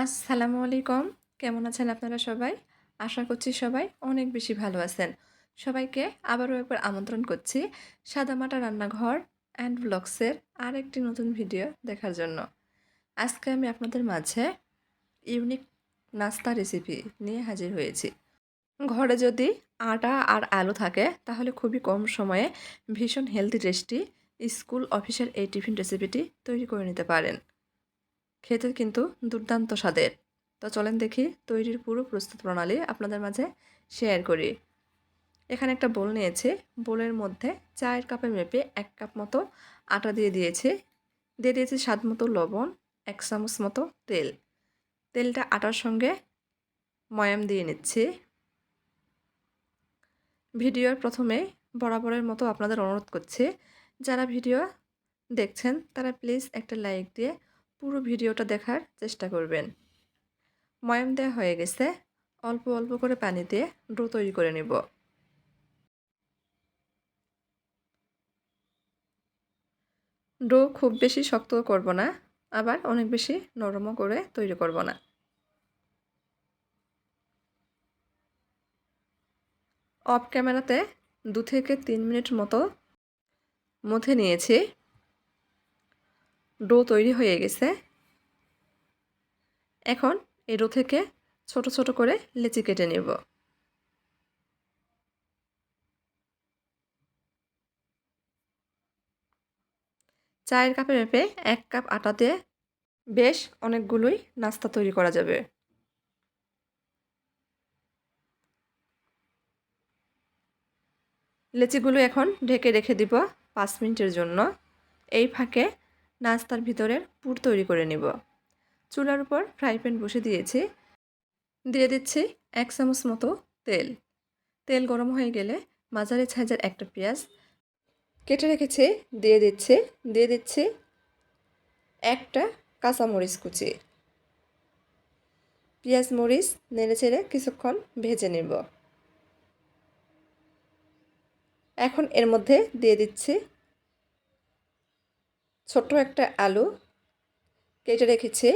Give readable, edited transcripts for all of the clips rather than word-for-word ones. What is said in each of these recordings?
আসসালামু আলাইকুম। কেমন আছেন আপনারা সবাই? আশা করছি সবাই অনেক বেশি ভালো আছেন। সবাইকে আবারও একবার আমন্ত্রণ করছি সাদামাটা রান্নাঘর অ্যান্ড ভ্লগসের আরেকটি নতুন ভিডিও দেখার জন্য। আজকে আমি আপনাদের মাঝে ইউনিক নাস্তা রেসিপি নিয়ে হাজির হয়েছি। ঘরে যদি আটা আর আলু থাকে তাহলে খুবই কম সময়ে ভীষণ হেলদি টেস্টি স্কুল অফিসের এই টিফিন রেসিপিটি তৈরি করে নিতে পারেন। খেতে কিন্তু দুর্দান্ত স্বাদের। তো চলেন দেখি তৈরির পুরো প্রস্তুত প্রণালী আপনাদের মাঝে শেয়ার করি। এখানে একটা বোল নিয়েছি। বোলের মধ্যে চায়ের কাপের মেপে 1 কাপ মতো আটা দিয়ে দিয়েছি। দিয়ে দিয়েছি স্বাদ মতো লবণ, 1 চামচ মতো তেল। তেলটা আটার সঙ্গে ময়াম দিয়ে নিচ্ছি। ভিডিওর প্রথমে বরাবরের মতো আপনাদের অনুরোধ করছি, যারা ভিডিও দেখছেন তারা প্লিজ একটা লাইক দিয়ে পুরো ভিডিওটা দেখার চেষ্টা করবেন। ময়াম দেওয়া হয়ে গেছে। অল্প অল্প করে পানি দিয়ে ডো তৈরি করে নিব। ডো খুব বেশি শক্তও করব না, আবার অনেক বেশি নরমও করে তৈরি করব না। অফ ক্যামেরাতে 2 থেকে 3 মিনিট মতো মথে নিয়েছি। ডো তৈরি হয়ে গেছে। এখন এই ডো থেকে ছোট ছোট করে লেচি কেটে নেব। চায়ের কাপে মেপে 1 কাপ আটাতে বেশ অনেকগুলোই নাস্তা তৈরি করা যাবে। লেচিগুলো এখন ঢেকে রেখে দিব 5 মিনিটের জন্য। এই ফাঁকে নাস্তার ভিতরের পুর তৈরি করে নিব। চুলার উপর ফ্রাই প্যান বসে দিয়েছি। দিয়ে দিচ্ছি 1 চামচ মতো তেল। তেল গরম হয়ে গেলে মাঝারি সাইজের একটা পেঁয়াজ কেটে রেখেছি দিয়ে দিচ্ছি একটা কাঁচামরিচ কুচি। পেঁয়াজ মরিচ নেড়ে চেড়ে কিছুক্ষণ ভেজে নেব। এখন এর মধ্যে দিয়ে দিচ্ছি ছোট্ট একটা আলু কেটে রেখেছি,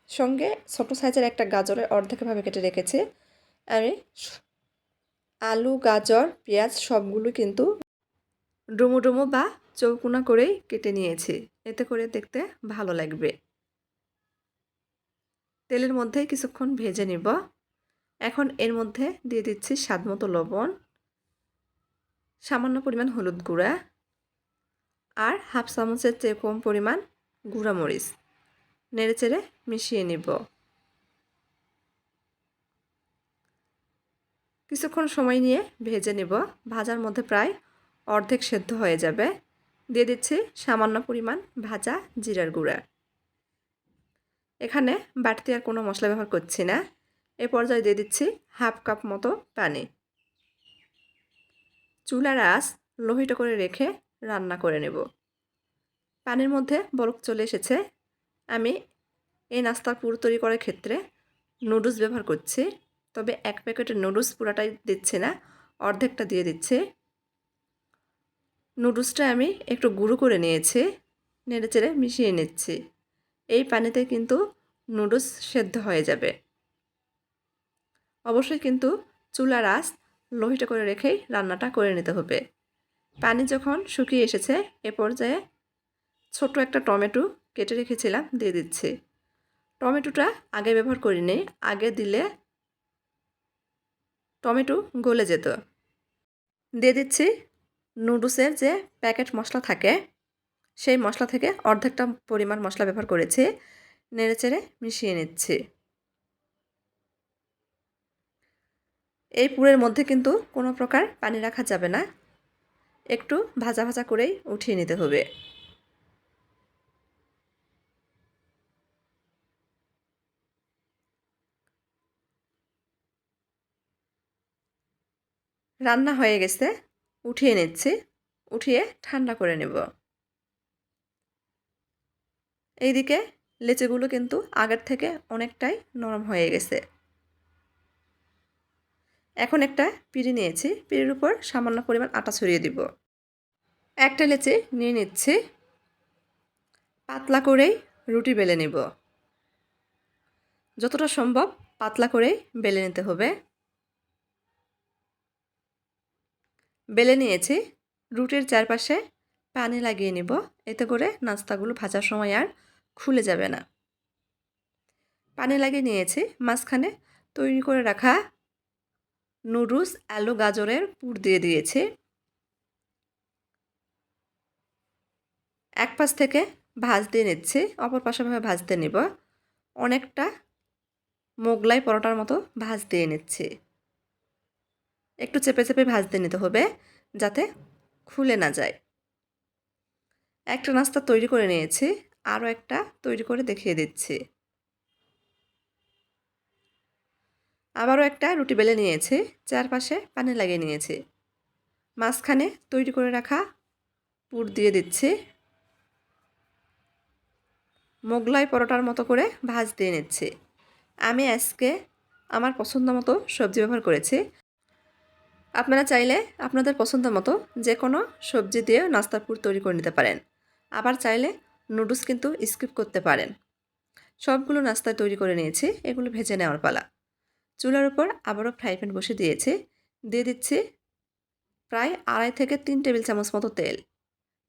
সঙ্গে ছোট সাইজের একটা গাজরের অর্ধেকভাবে কেটে রেখেছি। আমি আলু, গাজর, পেঁয়াজ সবগুলো কিন্তু ডুমো ডুমো বা চৌকোনা করেই কেটে নিয়েছি, এতে করে দেখতে ভালো লাগবে। তেলের মধ্যে কিছুক্ষণ ভেজে নিব। এখন এর মধ্যে দিয়ে দিচ্ছি স্বাদমতো লবণ, সামান্য পরিমাণ হলুদ গুঁড়া আর হাফ চামচের চেয়ে কম পরিমাণ গুঁড়া মরিচ নেড়েচেড়ে মিশিয়ে নিব। কিছুক্ষণ সময় নিয়ে ভেজে নিব। ভাজার মধ্যে প্রায় অর্ধেক সেদ্ধ হয়ে যাবে। দিয়ে দিচ্ছি সামান্য পরিমাণ ভাজা জিরার গুঁড়া। এখানে বাড়তি আর কোনো মশলা ব্যবহার করছি না। এ পর্যায়ে দিয়ে দিচ্ছি হাফ কাপ মতো পানি। চুলার আঁচ লোহিত করে রেখে রান্না করে নেব। পানির মধ্যে বলক চলে এসেছে। আমি এই নাস্তার পুর তৈরি করার ক্ষেত্রে নুডলস ব্যবহার করছি, তবে 1 প্যাকেটের নুডলস পুরাটাই দিচ্ছি না, অর্ধেকটা দিয়ে দিচ্ছি। নুডলসটা আমি একটু গুঁড়ো করে নিয়েছি, নেড়েচেড়ে মিশিয়ে নিচ্ছি। এই পানিতে কিন্তু নুডলস সেদ্ধ হয়ে যাবে। অবশ্যই কিন্তু চুলার আঁচ লোহিত করে রেখেই রান্নাটা করে নিতে হবে। পানি যখন শুকিয়ে এসেছে এ পর্যায়ে ছোট একটা টমেটো কেটে রেখেছিলাম দিয়ে দিচ্ছি। টমেটোটা আগে ব্যবহার করিনি, আগে দিলে টমেটো গলে যেত। দিয়ে দিচ্ছি নুডলসের যে প্যাকেট মশলা থাকে সেই মশলা থেকে অর্ধেকটা পরিমাণ মশলা ব্যবহার করেছি, নেড়েচেড়ে মিশিয়ে নিচ্ছি। এই পুরের মধ্যে কিন্তু কোনো প্রকার পানি রাখা যাবে না, একটু ভাজা ভাজা করেই উঠিয়ে নিতে হবে। রান্না হয়ে গেছে, উঠিয়ে নিচ্ছি। উঠিয়ে ঠান্ডা করে নেব। এইদিকে লেচিগুলো কিন্তু আগের থেকে অনেকটাই নরম হয়ে গেছে। এখন একটা পিঁড়ি নিয়েছি, পিঁড়ির উপর সামান্য পরিমাণ আটা ছড়িয়ে দিব। একটা লেচি নিয়ে নিচ্ছি, পাতলা করেই রুটি বেলে নেব। যতটা সম্ভব পাতলা করে বেলে নিতে হবে। বেলে নিয়েছি। রুটির চারপাশে পানি লাগিয়ে নিব, এতে করে নাস্তাগুলো ভাজার সময় আর খুলে যাবে না। পানি লাগিয়ে নিয়েছি। মাঝখানে তৈরি করে রাখা নুডলস, আলু, গাজরের পুর দিয়ে দিয়েছি। এক পাশ থেকে ভাজতে নিচ্ছি, অপর পাশে ভাজতে নিব। অনেকটা মোগলাই পরোটার মতো ভাজতে নিচ্ছি। একটু চেপে চেপে ভাজতে নিতে হবে যাতে খুলে না যায়। একটা নাস্তা তৈরি করে নিয়েছি, আরও একটা তৈরি করে দেখিয়ে দিচ্ছি। আবারও একটা রুটি বেলে নিয়েছি, চারপাশে পানি লাগিয়ে নিয়েছি। মাঝখানে তৈরি করে রাখা পুর দিয়ে দিচ্ছি। মোগলাই পরোটার মতো করে ভাজতে নিচ্ছি। আমি আজকে আমার পছন্দ মতো সবজি ব্যবহার করেছি। আপনারা চাইলে আপনাদের পছন্দ মতো যে কোনো সবজি দিয়ে নাস্তার পুর তৈরি করে নিতে পারেন। আবার চাইলে নুডলস কিন্তু স্কিপ করতে পারেন। সবগুলো নাস্তা তৈরি করে নিয়েছি, এগুলো ভেজে নেওয়ার পালা। চুলার উপর আবারও ফ্রাই প্যান বসে দিয়েছি। দিয়ে দিচ্ছি প্রায় 2.5 থেকে 3 টেবিল চামচ মতো তেল।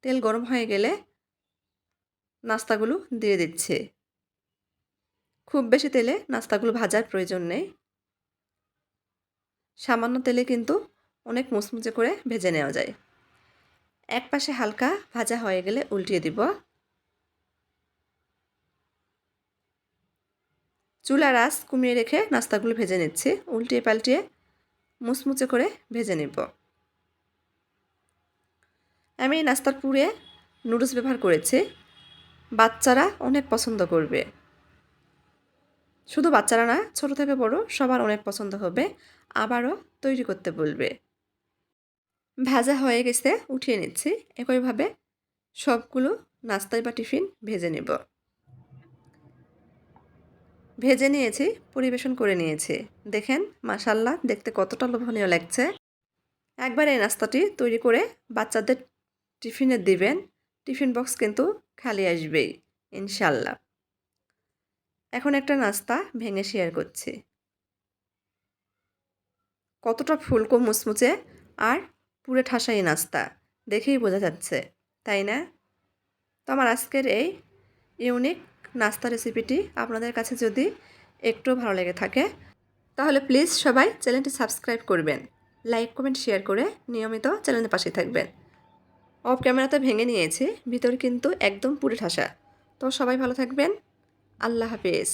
তেল গরম হয়ে গেলে নাস্তাগুলো দিয়ে দিচ্ছি। খুব বেশি তেলে নাস্তাগুলো ভাজার প্রয়োজন নেই। সামান্য তেলে কিন্তু অনেক মুচমুচে করে ভেজে নেওয়া যায়। এক পাশে হালকা ভাজা হয়ে গেলে উল্টিয়ে দিব। চুলার আঁচ কমিয়ে রেখে নাস্তাগুলো ভেজে নিচ্ছি। উল্টিয়ে পাল্টিয়ে মুচমুচে করে ভেজে নিব। আমি এই নাস্তার পুরে নুডলস ব্যবহার করেছি। বাচ্চারা অনেক পছন্দ করবে। শুধু বাচ্চারা না, ছোট থেকে বড় সবার অনেক পছন্দ হবে। আবারও তৈরি করতে বলবে। ভাজা হয়ে গেছে, উঠিয়ে নিচ্ছি। একইভাবে সবগুলো নাস্তায় বা টিফিন ভেজে নেব। ভেজে নিয়েছি, পরিবেশন করে নিয়েছি। দেখেন মাশাআল্লাহ, দেখতে কতটা লোভনীয় লাগছে। একবার এই নাস্তাটি তৈরি করে বাচ্চাদের টিফিনে দিবেন। টিফিন বক্স কিন্তু খালি আসবেই ইনশাআল্লাহ। এখন একটা নাস্তা ভেঙে শেয়ার করছি। কতটা ফুলকো মুচমুচে আর পুরে ঠাসা এই নাস্তা, দেখেই বোঝা যাচ্ছে, তাই না? তো আমার আজকের এই ইউনিক নাস্তা রেসিপিটি আপনাদের কাছে যদি একটু ভালো লেগে থাকে তাহলে প্লিজ সবাই চ্যানেলটি সাবস্ক্রাইব করবেন। লাইক, কমেন্ট, শেয়ার করে নিয়মিত চ্যানেলের পাশে থাকবেন। অফ ক্যামেরাতে ভেঙে নিয়েছি, ভিতরে কিন্তু একদম পুরে ঠাসা। তো সবাই ভালো থাকবেন। আল্লাহ হাফেজ।